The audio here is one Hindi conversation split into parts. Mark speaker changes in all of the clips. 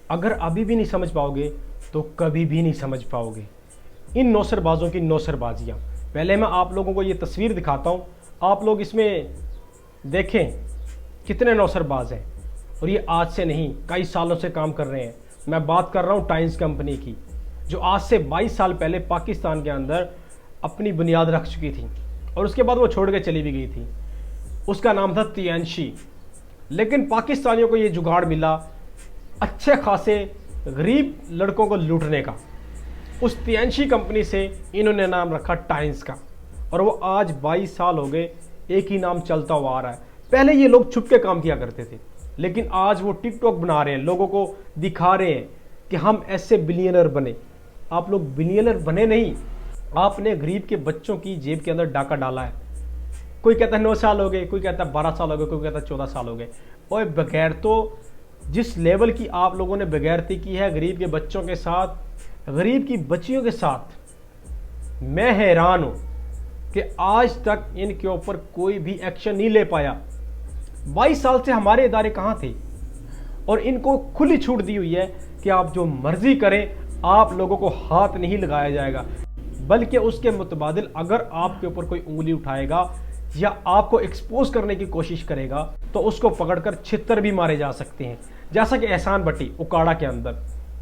Speaker 1: अगर अभी भी नहीं समझ पाओगे तो कभी भी नहीं समझ पाओगे इन नौसरबाजों की नौसरबाजियाँ। पहले मैं आप लोगों को ये तस्वीर दिखाता हूँ, आप लोग इसमें देखें कितने नौसरबाज हैं। और ये आज से नहीं, कई सालों से काम कर रहे हैं। मैं बात कर रहा हूँ टाइम्स कंपनी की, जो आज से 22 साल पहले पाकिस्तान के अंदर अपनी बुनियाद रख चुकी थी और उसके बाद वो छोड़ के चली भी गई थी। उसका नाम था तियांशी। लेकिन पाकिस्तानियों को ये जुगाड़ मिला अच्छे खासे गरीब लड़कों को लूटने का। उस तियांशी कंपनी से इन्होंने नाम रखा टाइम्स का, और वो आज 22 साल हो गए एक ही नाम चलता हुआ आ रहा है। पहले ये लोग छुप के काम किया करते थे, लेकिन आज वो टिकटॉक बना रहे हैं, लोगों को दिखा रहे हैं कि हम ऐसे बिलियनर बने। आप लोग बिलियनर बने नहीं, आपने गरीब के बच्चों की जेब के अंदर डाका डाला है। कोई कहता है 9 साल हो गए, कोई कहता है 12 साल हो गए, कोई कहता है 14 साल हो गए। और बगैर तो जिस लेवल की आप लोगों ने बेगैरती की है गरीब के बच्चों के साथ, गरीब की बच्चियों के साथ, मैं हैरान हूं कि आज तक इनके ऊपर कोई भी एक्शन नहीं ले पाया। 22 साल से हमारे इदारे कहां थे, और इनको खुली छूट दी हुई है कि आप जो मर्जी करें, आप लोगों को हाथ नहीं लगाया जाएगा, बल्कि उसके मुतबादिल अगर आपके ऊपर कोई उंगली उठाएगा या आपको एक्सपोज करने की कोशिश करेगा तो उसको पकड़कर छितर भी मारे जा सकते हैं। जैसा कि एहसान भट्टी उकाड़ा के अंदर,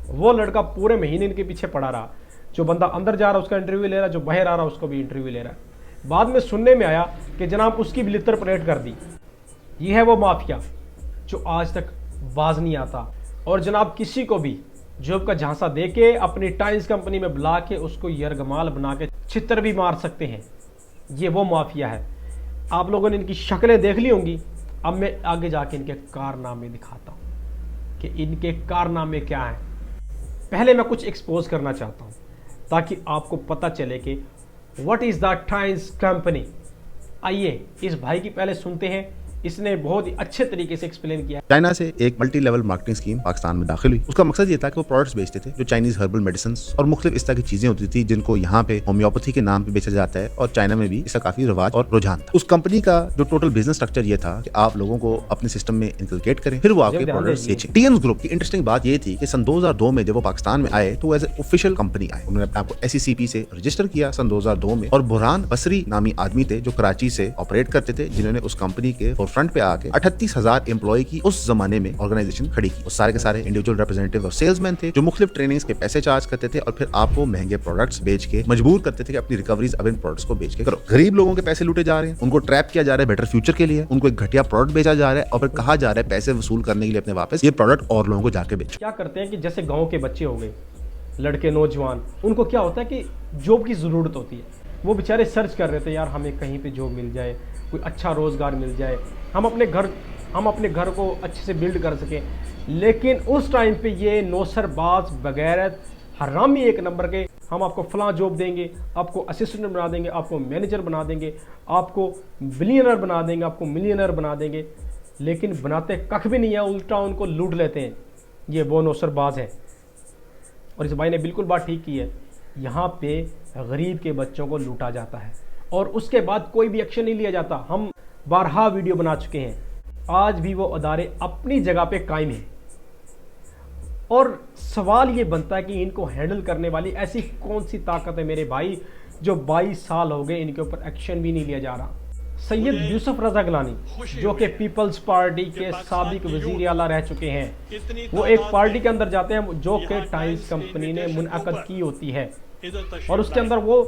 Speaker 1: वो लड़का पूरे महीने इनके पीछे पड़ा रहा। जो बंदा अंदर जा रहा उसका इंटरव्यू ले रहा, जो बाहर आ रहा उसको भी इंटरव्यू ले रहा है। बाद में सुनने में आया कि जनाब उसकी भी लितर परेड कर दी। ये है वो माफिया जो आज तक बाज नहीं आता। और जनाब किसी को भी जॉब का झांसा दे के अपनी टाइम्स कंपनी में बुला के उसको यरगमाल बना के छितर भी मार सकते हैं। ये वो माफिया है। आप लोगों ने इनकी शक्लें देख ली होंगी। अब मैं आगे जाके इनके कारनामे दिखाता हूं कि इनके कारनामे क्या हैं। पहले मैं कुछ एक्सपोज करना चाहता हूं ताकि आपको पता चले कि what is the times company. आइए इस भाई की पहले सुनते हैं, इसने बहुत ही अच्छे तरीके से एक्सप्लेन किया।
Speaker 2: चाइना से एक multi level marketing scheme Pakistan में दाखिल हुई। उसका मकसद ये था कि वो प्रोडक्ट्स बेचते थे जो चाइनीज हर्बल मेडिसिन और मुख्तलिफ इस तरह की चीजें होती थी जिनको यहाँ पे होम्योपैथी के नाम पे बेचा जाता है, और चाइना में भी इसका काफी रिवाज और रुझान था। उस कंपनी का जो टोटल बिजनेस स्ट्रक्चर ये था कि आप लोगों को अपने सिस्टम में इंकलकेट करें, फिर वो आपके प्रोडक्ट्स बेचें। टीएम्स ग्रुप की इंटरेस्टिंग बात ये थी कि सन 2002 में जब वो पाकिस्तान में आए तो एज ए ऑफिशियल कंपनी आए। उन्होंने अपने आपको SECP से रजिस्टर किया सन 2002 में, और बुरहान बसरी नामी आदमी थे जो कराची से ऑपरेट करते थे, जिन्होंने उस कंपनी के फोरफ्रंट पे आके 38,000 एम्प्लॉय की उस जमाने में ऑर्गेनाइजेशन खड़ी की। सारे के सारे इंडिविजुअल रिप्रेजेंटेटिव और सेल्समैन थे जो मुख्तलिफ ट्रेनिंग्स के पैसे चार्ज करते थे और फिर आपको महंगे प्रोडक्ट्स बेच के मजबूर करते थे कि अपनी रिकवरीज अब इन प्रोडक्ट्स को बेच के करो। गरीब लोगों के पैसे लूटे जा रहे हैं, उनको ट्रैप किया जा रहा है बेटर फ्यूचर के लिए, उनको एक घटिया प्रोडक्ट बेचा जा रहा है और फिर कहा जा रहा है पैसे वसूल करने के लिए अपने वापस ये प्रोडक्ट और लोगों को जाके बेचो।
Speaker 1: क्या करते हैं कि जैसे गाँव के बच्चे हो गए, लड़के नौजवान, उनको क्या होता है कि जॉब की ज़रूरत होती है। वो बेचारे सर्च कर रहे थे, यार हमें कहीं पे जॉब मिल जाए, कोई अच्छा रोज़गार मिल जाए, हम अपने घर को अच्छे से बिल्ड कर सकें। लेकिन उस टाइम पे ये नौसरबाज बगैरत हरामी एक नंबर के, हम आपको फलां जॉब देंगे, आपको असिस्टेंट बना देंगे, आपको मैनेजर बना देंगे, आपको बिलियनर बना देंगे, आपको मिलियनर बना देंगे। लेकिन बनाते कख भी नहीं है, उल्टा उनको लूट लेते हैं। ये वो नौसरबाज है। और इस भाई ने बिल्कुल बात ठीक की है। यहाँ पे गरीब के बच्चों को लूटा जाता है और उसके बाद कोई भी एक्शन नहीं लिया जाता। हम बारहा वीडियो बना चुके हैं, आज भी वो अदारे अपनी जगह पे कायम हैं। और सवाल ये बनता है कि इनको हैंडल करने वाली ऐसी कौन सी ताकत है मेरे भाई, जो 22 साल हो गए इनके ऊपर एक्शन भी नहीं लिया जा रहा। सैयद यूसुफ रजा गिलानी जो कि पीपल्स पार्टी के साबिक वजीर आला रह चुके हैं, वो एक पार्टी के अंदर जाते हैं जो कि टाइम्स कंपनी ने मुनअक़द की होती है, और उसके अंदर वो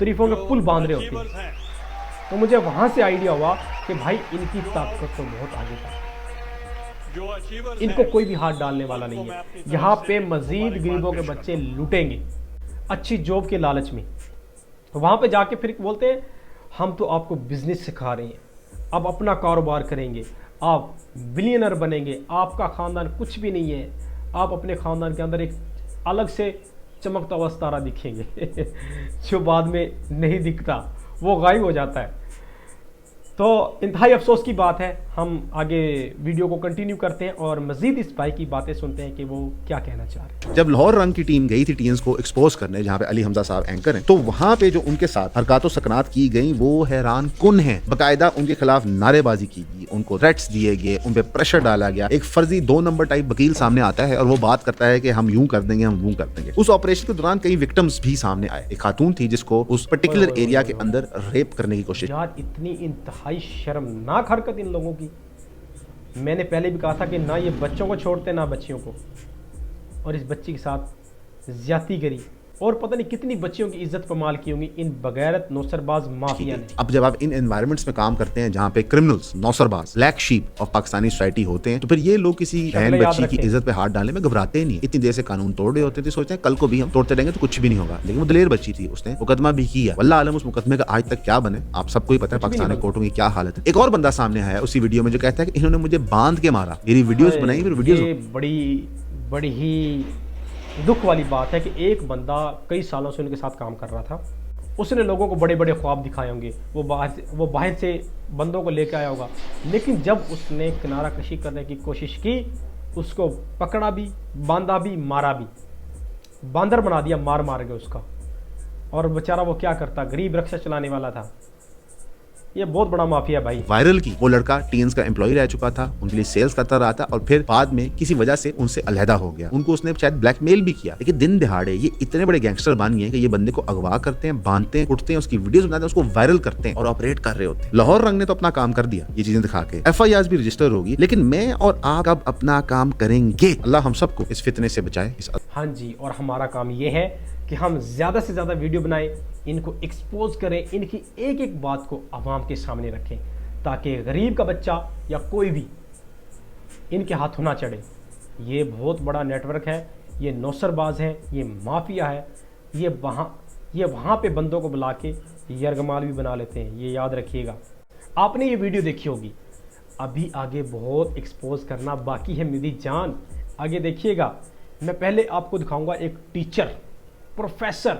Speaker 1: तरीफों के पुल बांध रहे होते हैं। तो मुझे वहां से आइडिया हुआ कि भाई इनकी ताकत तो बहुत आगे था, इनको कोई भी हाथ डालने वाला नहीं है। यहाँ पे मजीद गरीबों के बच्चे लूटेंगे अच्छी जॉब के लालच में। तो वहां पे जाके फिर बोलते हैं हम तो आपको बिजनेस सिखा रहे हैं, अब अपना कारोबार करेंगे, आप बिलियनर बनेंगे, आपका खानदान कुछ भी नहीं है, आप अपने खानदान के अंदर एक अलग से चमकता हुआ सितारा दिखेंगे जो बाद में नहीं दिखता, वो गायब हो जाता है। तो इंतहाई अफसोस की बात है, हम आगे वीडियो को कंटिन्यू करते हैं और मजीद इस भाई की बातें सुनते हैं कि वो क्या कहना चाह रहे हैं।
Speaker 2: जब लाहौर रंग की टीम गई थी टीएंस को एक्सपोज करने, जहां पे अली हमजा साहब एंकर हैं, तो वहां पे जो उनके साथ हरकत सकनात की गई वो हैरान कुन है। बाकायदा उनके खिलाफ नारेबाजी की गई, उनको थ्रेट्स दिए गए, उन पे प्रेशर डाला गया। एक फर्जी 2 नंबर टाइप वकील सामने आता है और वो बात करता है कि हम यूं कर देंगे, हम यूं कर देंगे। उस ऑपरेशन के दौरान कई विक्टिम्स भी सामने आए। एक खातून थी जिसको उस पर्टिकुलर एरिया के अंदर रेप करने की कोशिश।
Speaker 1: यार इतनी इंतहाई शर्मनाक हरकत इन लोगों की। मैंने पहले भी कहा था कि ना ये बच्चों को छोड़ते ना बच्चियों को, और इस बच्ची के साथ ज्यादती करी और पता नहीं कितनी बच्चियों की इज्जत पमाल की होंगी इन बगैरत नौसरबाज माफिया ने।
Speaker 2: अब जब आप इन एनवायरमेंट्स में काम करते हैं जहाँ पे क्रिमिनल्स, नौसरबाज, black sheep of Pakistani society होते हैं, तो फिर ये लोग किसी बहन बच्ची की इज्जत पे हाथ डालने में घबराते ही नहीं। इतनी देर से कानून तोड़ रहे होते थे, सोचते हैं कल को भी हम तोड़ते रहेंगे तो कुछ भी नहीं होगा। लेकिन वो दलेर बच्ची थी, उसने मुकदमा भी किया। वल्लाह आलम उस मुकदमे का आज तक क्या बने, आप सबको ही पता है पाकिस्तानी कोर्टों की क्या हालत है। एक और बंदा सामने आया उसी वीडियो में जो कहता है कि इन्होंने मुझे बांध के मारा, मेरी वीडियोस बनाई, फिर वीडियोस।
Speaker 1: बड़ी ही दुख वाली बात है कि एक बंदा कई सालों से उनके साथ काम कर रहा था, उसने लोगों को बड़े बड़े ख्वाब दिखाए होंगे, वो बाहर से बंदों को लेकर आया होगा, लेकिन जब उसने किनारा कशी करने की कोशिश की उसको पकड़ा भी, बांधा भी, मारा भी, बांदर बना दिया, मार मार के उसका। और बेचारा वो क्या करता, गरीब रक्षा चलाने वाला था। ये बहुत बड़ा माफिया भाई।
Speaker 2: वायरल की वो लड़का टीएंस का एम्प्लॉय रह चुका था, उनके लिए सेल्स करता रहा था और फिर बाद में किसी वजह से उनसे अलहदा हो गया। उनको उसने शायद ब्लैकमेल भी किया, लेकिन दिन दिहाड़े ये इतने बड़े गैंगस्टर बन गए कि ये बंदे को अगवा करते हैं, बांधते हैं, उठते हैं, उसकी वीडियोस बनाते हैं, उसको वायरल करते हैं और ऑपरेट कर रहे होते हैं। लाहौर रंग ने तो अपना काम कर दिया ये चीजें दिखा के, FIR भी रजिस्टर होगी, लेकिन मैं और आप अब अपना काम करेंगे। अल्लाह हम सबको इस फितने से बचाए।
Speaker 1: हाँ जी, और हमारा काम ये है कि हम ज़्यादा से ज़्यादा वीडियो बनाएं, इनको एक्सपोज करें, इनकी एक एक बात को आवाम के सामने रखें, ताकि गरीब का बच्चा या कोई भी इनके हाथों ना चढ़े। ये बहुत बड़ा नेटवर्क है, ये नौसरबाज है, ये माफिया है, ये वहाँ पे बंदों को बुला के यरगमाल भी बना लेते हैं, ये याद रखिएगा। आपने ये वीडियो देखी होगी, अभी आगे बहुत एक्सपोज करना बाकी है मेरी जान, आगे देखिएगा। मैं पहले आपको दिखाऊंगा एक टीचर, प्रोफेसर,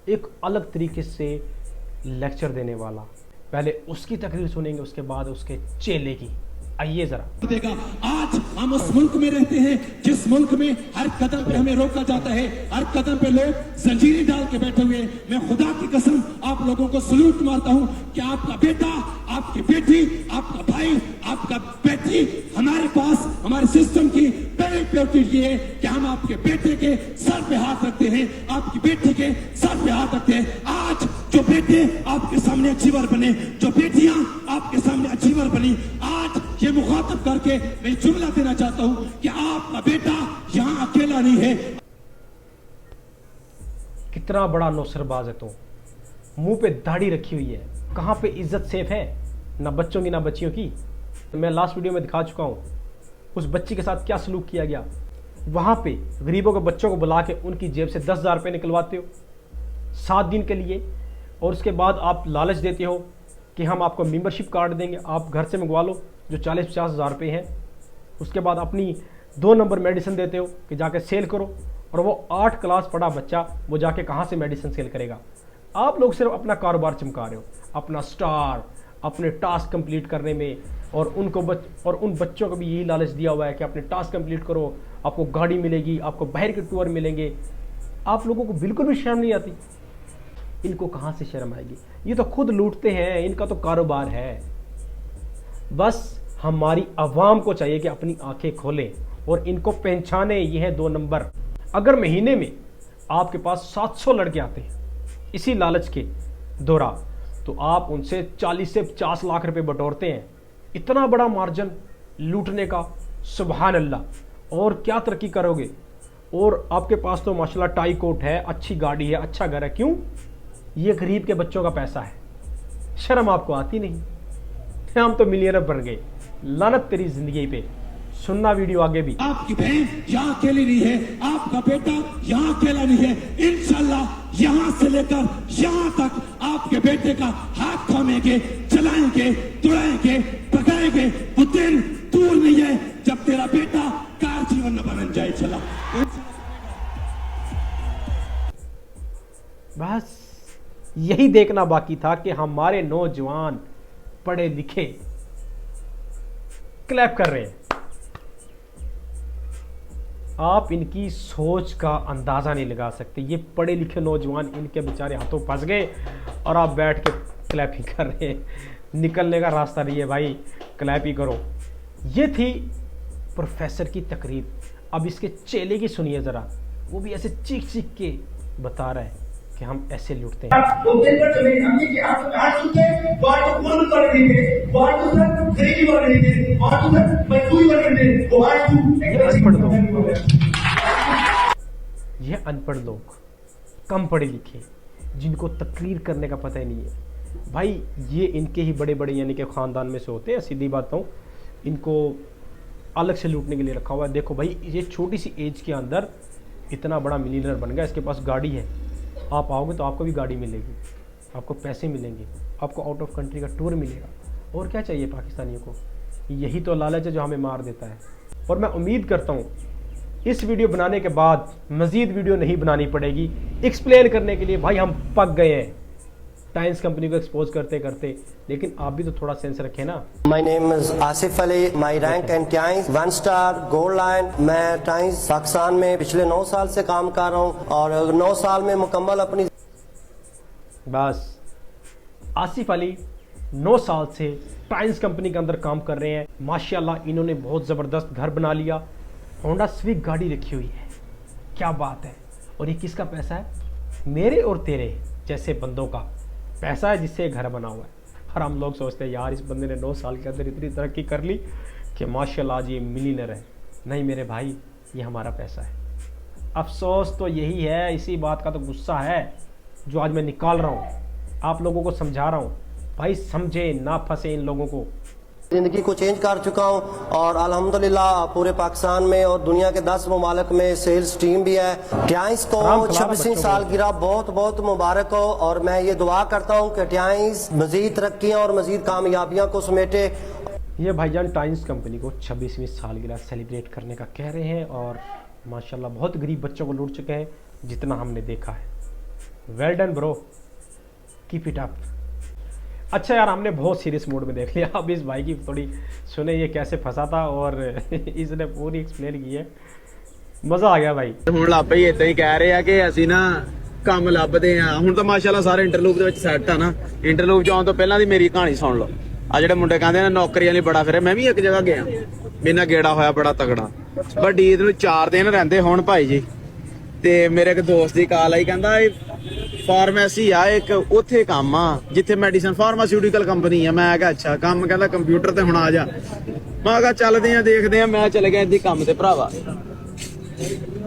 Speaker 1: एक अलग तरीके से लेक्चर देने वाला। पहले उसकी तकरीर सुनेंगे, उसके बाद उसके चेले की। आइए जरा।
Speaker 3: आज हम उस मुल्क में रहते हैं जिस मुल्क में हर कदम पे हमें रोका जाता है, हर कदम पे लोग जंजीरें डाल के बैठे हुए। मैं खुदा की कसम आप लोगों को सलूट मारता हूं कि आपका बेटा, आपकी बेटी, आपका भाई, आपका बेटी हमारे पास, हमारे सिस्टम की पहली प्रायोरिटी ये है कि हम आपके बेटे के सर पे हाथ रखते हैं, आपकी बेटी के सर पे हाथ रखते हैं। आज जो बेटे आपके सामने अचीवर बने, जो बेटियां आपके सामने अचीवर बनी, आज ये मुखातब करके मैं जुमला देना चाहता हूं कि आपका बेटा यहां अकेला नहीं है।
Speaker 1: कितना बड़ा नौसरबाज है तो, मुंह पे दाढ़ी रखी हुई है, कहां पे इज्जत सेफ है, ना बच्चों की ना बच्चियों की। तो मैं लास्ट वीडियो में दिखा चुका हूं उस बच्ची के साथ क्या सलूक किया गया। वहां पे गरीबों के बच्चों को बुला के उनकी जेब से 10,000 रुपये निकलवाते हो 7 दिन के लिए, और उसके बाद आप लालच देते हो कि हम आपको मेंबरशिप कार्ड देंगे, आप घर से मंगवा लो, जो 40-50 हज़ार रुपये हैं। उसके बाद अपनी 2 नंबर मेडिसिन देते हो कि जाके सेल करो, और वो 8 क्लास पढ़ा बच्चा वो जाके कहाँ से मेडिसिन सेल करेगा। आप लोग सिर्फ अपना कारोबार चमका रहे हो, अपना स्टार, अपने टास्क कंप्लीट करने में, और उन बच्चों को भी यही लालच दिया हुआ है कि अपने टास्क कंप्लीट करो, आपको गाड़ी मिलेगी, आपको बाहर के टूर मिलेंगे। आप लोगों को बिल्कुल भी शर्म नहीं आती। इनको कहाँ से शर्म आएगी, ये तो खुद लूटते हैं, इनका तो कारोबार है। बस हमारी आवाम को चाहिए कि अपनी आंखें खोलें और इनको पहचाने, ये है 2 नंबर। अगर महीने में आपके पास 700 लड़के आते हैं इसी लालच के दौरा, तो आप उनसे 40 से 50 लाख रुपए बटोरते हैं। इतना बड़ा मार्जिन लूटने का, सुभान अल्लाह। और क्या तरक्की करोगे। और आपके पास तो माशाल्लाह टाई कोट है, अच्छी गाड़ी है, अच्छा घर है, क्यों? ये गरीब के बच्चों का पैसा है। शर्म आपको आती नहीं। हम तो मिलियनर बन गए। लानत तेरी जिंदगी पे। सुनना वीडियो आगे भी।
Speaker 3: आपकी बहन यहाँ अकेली नहीं है, आपका बेटा यहाँ अकेला नहीं है। इंशाल्लाह यहाँ से लेकर यहाँ तक आपके बेटे का हाथ थामेंगे, चलाएंगे, तुड़ाएंगे, पकाएंगे। वो दिन दूर नहीं है जब तेरा बेटा कार जीवन न बन जाए। चला
Speaker 1: बस यही देखना बाकी था कि हमारे नौजवान पढ़े लिखे क्लैप कर रहे हैं। आप इनकी सोच का अंदाज़ा नहीं लगा सकते। ये पढ़े लिखे नौजवान इनके बेचारे हाथों फंस गए और आप बैठ के क्लैप ही कर रहे हैं। निकलने का रास्ता नहीं है भाई, क्लैप ही करो। ये थी प्रोफेसर की तकरीर। अब इसके चेले की सुनिए ज़रा, वो भी ऐसे चीख चीख के बता रहा है कि हम ऐसे लुटते हैं। ये अनपढ़ लोग, कम पढ़े लिखे, जिनको तकरीर करने का पता ही नहीं है भाई, ये इनके ही बड़े बड़े यानी कि ख़ानदान में से होते हैं। सीधी बात हूँ, इनको अलग से लूटने के लिए रखा हुआ है। देखो भाई, ये छोटी सी एज के अंदर इतना बड़ा मिलियनर बन गया, इसके पास गाड़ी है। आप आओगे तो आपको भी गाड़ी मिलेगी, आपको पैसे मिलेंगे, आपको आउट ऑफ कंट्री का टूर मिलेगा। और क्या चाहिए पाकिस्तानियों को? यही तो लालच है जो हमें मार देता है। और मैं उम्मीद करता हूँ इस वीडियो बनाने के बाद मज़ीद वीडियो नहीं बनानी पड़ेगी एक्सप्लेन करने के लिए। भाई हम पक गए हैं टाइम्स कंपनी को एक्सपोज करते करते, लेकिन आप भी तो थोड़ा सेंस रखें ना।
Speaker 4: My name is Asif Ali, my rank and Times 1 star gold line। मैं टाइम्स पाकिस्तान में पिछले 9 साल से काम कर रहा हूँ और 9 साल में मुकम्मल अपनी।
Speaker 1: बस आसिफ अली 9 साल से टाइम्स कंपनी के अंदर काम कर रहे हैं। माशाल्लाह इन्होंने बहुत ज़बरदस्त घर बना लिया, होंडा स्विफ्ट गाड़ी रखी हुई है। क्या बात है। और ये किसका पैसा है? मेरे और तेरे जैसे बंदों का पैसा है जिससे घर बना हुआ है। और हम लोग सोचते हैं यार इस बंदे ने 9 साल के अंदर इतनी तरक्की कर ली कि माशाल्लाह आज ये मिलियनर है। नहीं मेरे भाई, ये हमारा पैसा है। अफसोस तो यही है, इसी बात का तो गुस्सा है जो आज मैं निकाल रहा हूँ, आप लोगों को समझा रहा हूँ। भाई समझे ना, फंसे इन लोगों को।
Speaker 4: जिंदगी को चेंज कर चुका हूँ और अल्हम्दुलिल्लाह पूरे पाकिस्तान में और दुनिया के 10 ममालिक में सेल्स टीम भी है। टाइम्स को 26वीं सालगिरह बहुत बहुत मुबारक हो और मैं ये दुआ करता हूँ कि टाइम्स मजीद तरक्कियाँ और मजीद कामयाबियाँ को समेटे।
Speaker 1: ये भाईजान टाइम्स कंपनी को 26वीं सालगिरह सेलिब्रेट करने का कह रहे हैं और माशाल्लाह बहुत गरीब बच्चों को लूट चुके हैं जितना हमने देखा है। Well done bro, keep it up. अच्छा यार, हमने बहुत सीरियस मोड में देख लिया। अब इस भाई की थोड़ी सुने ये कैसे फंसा था और इसने पूरी एक्सप्लेन की है, मज़ा आ गया भाई।
Speaker 5: ਹੁਣ ਲੱਭੇ ਹੀ ਇਦਾਂ ਹੀ ਕਹਿ ਰਹੇ ਆ ਕਿ ਅਸੀਂ ਨਾ ਕੰਮ ਲੱਭਦੇ ਆ। ਹੁਣ ਤਾਂ ਮਾਸ਼ਾਅੱਲਾ ਸਾਰੇ ਇੰਟਰਲੂਪ ਦੇ ਵਿੱਚ ਸੈੱਟ ਆ ਨਾ। ਇੰਟਰਲੂਪ ਚ ਆਉਣ ਤੋਂ ਪਹਿਲਾਂ ਦੀ ਮੇਰੀ ਕਹਾਣੀ ਸੁਣ ਲਓ। ਆ ਜਿਹੜੇ ਮੁੰਡੇ ਕਹਿੰਦੇ ਨੇ ਨੌਕਰੀਆਂ ਲਈ ਬੜਾ ਫਿਰੇ, ਮੈਂ ਵੀ ਇੱਕ ਜਗ੍ਹਾ ਗਿਆ, ਮੇਰੇ ਨਾਲ ਗੇੜਾ ਹੋਇਆ ਬੜਾ ਤਗੜਾ। ਵੱਡੀ ਇਹਦੇ ਨੂੰ 4 ਦਿਨ ਰਹਿੰਦੇ ਹੁਣ ਭਾਈ ਜੀ। ਤੇ ਮੇਰੇ ਇੱਕ ਦੋਸਤ ਦੀ ਕਾਲ ਆਈ, ਕਹਿੰਦਾ ਫਾਰਮੇਸੀ ਆ ਇੱਕ, ਉੱਥੇ ਕੰਮ ਆ ਜਿੱਥੇ ਮੈਡੀਸਨ ਫਾਰਮਾਸਿਊਟੀਕਲ ਕੰਪਨੀ ਆ। ਮੈਂ ਕਿਹਾ ਅੱਛਾ ਕੰਮ, ਕਹਿੰਦਾ ਕੰਪਿਊਟਰ ਤੇ ਹੁਣ ਆ ਜਾ। ਮੈਂ ਕਿਹਾ ਚੱਲਦੇ ਆ ਦੇਖਦੇ ਆ। ਮੈਂ ਚਲੇ ਗਿਆ ਇੱਦੀ ਕੰਮ ਤੇ ਭਰਾਵਾ।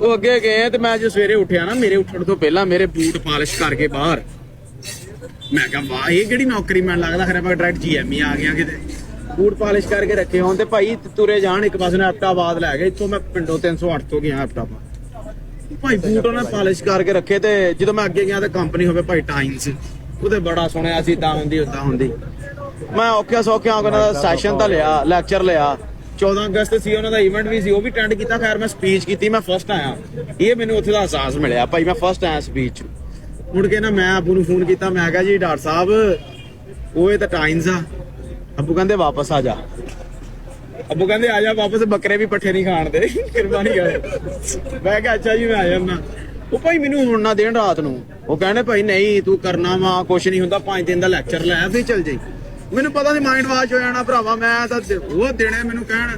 Speaker 5: ਉਹ ਅੱਗੇ ਗਏ ਤੇ ਮੈਂ ਜੋ ਸਵੇਰੇ ਉੱਠਿਆ ਨਾ, ਮੇਰੇ ਉੱਠਣ ਤੋਂ ਪਹਿਲਾਂ ਮੇਰੇ ਬੂਟ ਪਾਲਿਸ਼ ਕਰਕੇ ਬਾਹਰ, ਮੈਂ ਕਿਹਾ ਵਾਹ ਇਹ ਕਿਹੜੀ ਨੌਕਰੀ, ਮੈਨੂੰ ਲੱਗਦਾ ਖਰੇ ਆਪਾਂ ਡਾਇਰੈਕਟ ਜੀਐਮਈ ਆ ਗਿਆ ਕਿਤੇ। ਬੂਟ ਪਾਲਿਸ਼ ਕਰਕੇ ਰੱਖੇ ਹੋਣ ਤੇ ਭਾਈ ਤੁਰੇ ਜਾਣ। ਇੱਕ ਪਾਸੇ ਨੇ ਐਪਟਾਬਾਦ ਲੈ ਗਏ, ਇੱਥੋਂ ਮੈਂ ਪਿੰਡੋਂ 308 ਤੋਂ ਗਿਆ ਐਪਟਾਬਾਦ। ਭਾਈ ਬੂਟ ਉਹਨਾਂ ਪਾਲਿਸ਼ ਕਰਕੇ ਰੱਖੇ ਤੇ ਜਦੋਂ ਮੈਂ ਅੱਗੇ ਗਿਆ ਤੇ ਕੰਪਨੀ ਹੋਵੇ ਭਾਈ ਟਾਈਮਸ, ਉਹਦੇ ਬੜਾ ਸੁਣਿਆ ਸੀ ਤਾਂ ਹੁੰਦੀ ਉਦਾਂ ਹੁੰਦੀ। ਮੈਂ ਔਖਿਆ ਸੌਖਿਆ ਉਹਨਾਂ ਦਾ ਸੈਸ਼ਨ ਤਾਂ ਲਿਆ, ਲੈਕਚਰ ਲਿਆ। 14 ਅਗਸਤ ਸੀ ਉਹਨਾਂ ਦਾ ਇਵੈਂਟ ਵੀ ਸੀ, ਉਹ ਵੀ ਅਟੈਂਡ ਕੀਤਾ। ਖੈਰ ਮੈਂ ਸਪੀਚ ਕੀਤੀ, ਮੈਂ ਫਸਟ ਆਇਆ। ਇਹ ਮੈਨੂੰ ਉੱਥੇ ਦਾ ਅਹਿਸਾਸ ਮਿਲਿਆ ਭਾਈ, ਮੈਂ ਫਸਟ ਆਇਆ ਸਪੀਚ। ਮੁੜ ਕੇ ਨਾ ਮੈਂ ਅੱਬੂ ਨੂੰ ਫੋਨ ਕੀਤਾ, ਮੈਂ ਕਿਹਾ ਜੀ ਡਾਕਟਰ ਸਾਹਿਬ ਉਹ ਇਹ ਤਾਂ ਟਾਈਮਸ ਆ। ਅੱਬੂ ਕਹਿੰਦੇ ਵਾਪਸ ਆ ਜਾ। ਅੱਬੂ ਕਹਿੰਦੇ ਆ ਜਾ ਵਾਪਸ, ਬੱਕਰੇ ਵੀ ਪੱਠੇ ਨਹੀਂ ਖਾਣ ਦੇ, ਕਿਰਪਾ ਨਹੀਂ ਕਰੇ। ਮੈਂ ਕਿਹਾ ਅੱਛਾ ਜੀ ਮੈਂ ਆ ਜਾਣਾ। ਉਹ ਭਾਈ ਮੈਨੂੰ ਹੁਣ ਨਾ ਦੇਣ ਰਾਤ ਨੂੰ। ਉਹ ਕਹਿੰਦੇ ਭਾਈ ਨਹੀਂ ਤੂੰ ਕਰਨਾ ਵਾ, ਕੁਛ ਨਹੀਂ ਹੁੰਦਾ, 5 ਦਿਨ ਦਾ ਲੈਕਚਰ ਲੈ ਫਿਰ ਚੱਲ ਜਾਈ। ਮੈਨੂੰ ਪਤਾ ਸੀ ਮਾਈਂਡ ਵਾਸ਼ ਹੋ ਜਾਣਾ ਭਰਾਵਾ। ਮੈਂ ਤਾਂ ਉਹ ਦੇਣੇ ਮੈਨੂੰ ਕਹਿਣ।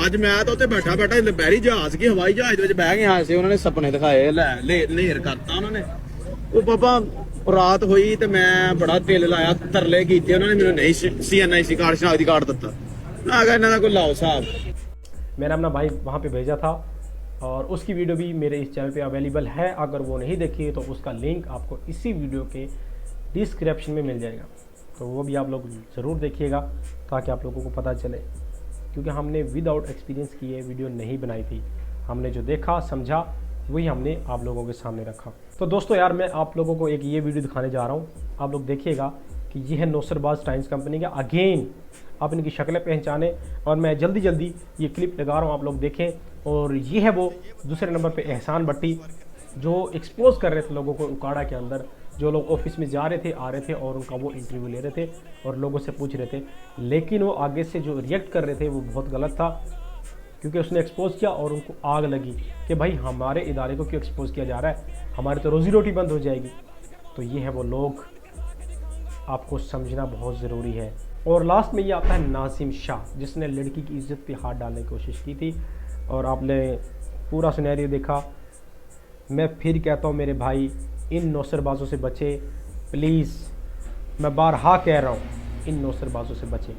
Speaker 5: ਅੱਜ ਮੈਂ ਤਾਂ ਉੱਥੇ ਬੈਠਾ ਬੈਠਾ ਲੰਬੈਰੀ ਜਹਾਜ਼ ਕੀ ਹਵਾਈ ਜਹਾਜ਼ ਦੇ ਵਿੱਚ ਬਹਿ ਗਿਆ ਸੀ। ਉਹਨਾਂ ਨੇ ਸੁਪਨੇ ਦਿਖਾਏ, ਲੇਰ ਕਰਤਾ ਉਹਨਾਂ ਨੇ। ਉਹ ਬਾਬਾ ਰਾਤ ਹੋਈ ਤੇ ਮੈਂ ਬੜਾ ਦਿਲ ਲਾਇਆ, ਤਰਲੇ ਕੀਤੇ। ਉਹਨਾਂ ਨੇ ਮੈਨੂੰ ਨਹੀਂ CNIC ਕਾਰਡ, ਸ਼ਨਾਖਤੀ ਕਾਰਡ ਦਿੱਤਾ। मैं अगर इन्होंने को लाओ साहब।
Speaker 1: मैंने अपना भाई वहाँ पे भेजा था और उसकी वीडियो भी मेरे इस चैनल पे अवेलेबल है। अगर वो नहीं देखी तो उसका लिंक आपको इसी वीडियो के डिस्क्रिप्शन में मिल जाएगा, तो वो भी आप लोग ज़रूर देखिएगा ताकि आप लोगों को पता चले। क्योंकि हमने विदाउट एक्सपीरियंस किए वीडियो नहीं बनाई थी, हमने जो देखा समझा वही हमने आप लोगों के सामने रखा। तो दोस्तों यार, मैं आप लोगों को एक ये वीडियो दिखाने जा रहा हूँ, आप लोग देखिएगा कि ये है नौसरबाज टाइम्स कंपनी का। अगेन आप इनकी शक्लें पहचाने और मैं जल्दी जल्दी ये क्लिप लगा रहा हूँ, आप लोग देखें। और ये है वो दूसरे नंबर पे एहसान भट्टी जो एक्सपोज कर रहे थे लोगों को उकाड़ा के अंदर। जो लोग ऑफिस में जा रहे थे, आ रहे थे और उनका वो इंटरव्यू ले रहे थे और लोगों से पूछ रहे थे, लेकिन वो आगे से जो रिएक्ट कर रहे थे वो बहुत गलत था, क्योंकि उसने एक्सपोज किया और उनको आग लगी कि भाई हमारे इदारे को क्यों एक्सपोज किया जा रहा है, हमारी तो रोज़ी रोटी बंद हो जाएगी। तो ये है वो लोग, आपको समझना बहुत ज़रूरी है। और लास्ट में ये आता है नासिम शाह, जिसने लड़की की इज्जत पे हाथ डालने की कोशिश की थी और आपने पूरा सिनेरियो देखा। मैं फिर कहता हूँ मेरे भाई, इन नौसरबाजों से बचे प्लीज़, मैं बारहा कह रहा हूँ, इन नौसरबाजों से बचे।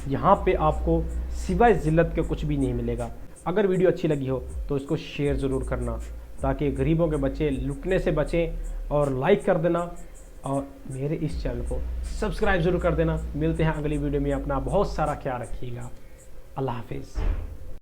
Speaker 1: यहाँ पे आपको सिवाय ज़िल्लत के कुछ भी नहीं मिलेगा। अगर वीडियो अच्छी लगी हो तो इसको शेयर ज़रूर करना, ताकि गरीबों के बच्चे लुटने से बचें, और लाइक कर देना और मेरे इस चैनल को सब्सक्राइब ज़रूर कर देना। मिलते हैं अगली वीडियो में, अपना बहुत सारा ख्याल रखिएगा। अल्लाह हाफिज़।